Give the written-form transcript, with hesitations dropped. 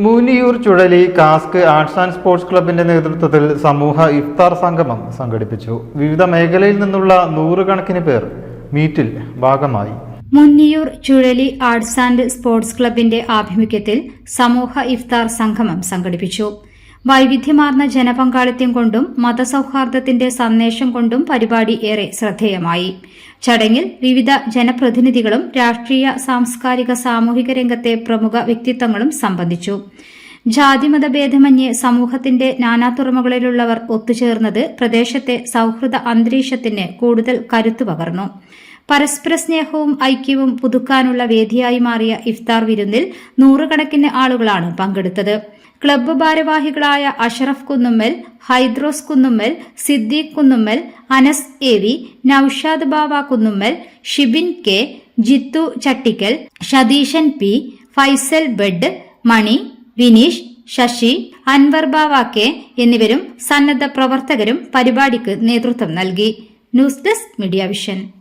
മൂന്നിയൂർ ചുഴലി cask arts and sports ക്ലബിന്റെ നേതൃത്വത്തിൽ സമൂഹ ഇഫ്താർ സംഗമം സംഘടിപ്പിച്ചു. വിവിധ മേഖലയിൽ നിന്നുള്ള 100 കണക്കിന് പേർ മീറ്റിൽ ഭാഗമായി. മുന്നിയൂർ ചുഴലി ആർട്സ് ആൻഡ് സ്പോർട്സ് ക്ലബിന്റെ ആഭിമുഖ്യത്തിൽ സമൂഹ ഇഫ്താർ സംഗമം സംഘടിപ്പിച്ചു. വൈവിധ്യമാർന്ന ജനപങ്കാളിത്തം കൊണ്ടും മതസൌഹാർദ്ദത്തിന്റെ സന്ദേശം കൊണ്ടും പരിപാടി ഏറെ ശ്രദ്ധേയമായി. ചടങ്ങിൽ വിവിധ ജനപ്രതിനിധികളും രാഷ്ട്രീയ, സാംസ്കാരിക, സാമൂഹിക രംഗത്തെ പ്രമുഖ വ്യക്തിത്വങ്ങളും സംബന്ധിച്ചു. ജാതിമതഭേദമന്യേ സമൂഹത്തിന്റെ നാനാതുറമുകളിലുള്ളവർ ഒത്തുചേർന്നത് പ്രദേശത്തെ സൌഹൃദ അന്തരീക്ഷത്തിന് കൂടുതൽ കരുത്തു പകർന്നു. പരസ്പര സ്നേഹവും ഐക്യവും പുതുക്കാനുള്ള വേദിയായി മാറിയ ഇഫ്താർ വിരുന്നിൽ 100 കണക്കിന് ആളുകളാണ് പങ്കെടുത്തത്. ക്ലബ്ബ് ഭാരവാഹികളായ Ashraf Kunnummal, Haidros Kunnummal, Siddique Kunnummal, Anas AV, Naushad Bava Kunnummal, Shibin K, Jithu Chattikkal, Shatheeshan P, Faisal ബെഡ്, മണി, വിനീഷ്, ശശി, അൻവർ ബാവ കെ എന്നിവരും സന്നദ്ധ പ്രവർത്തകരും പരിപാടിക്ക് നേതൃത്വം നൽകി. News desk media vision.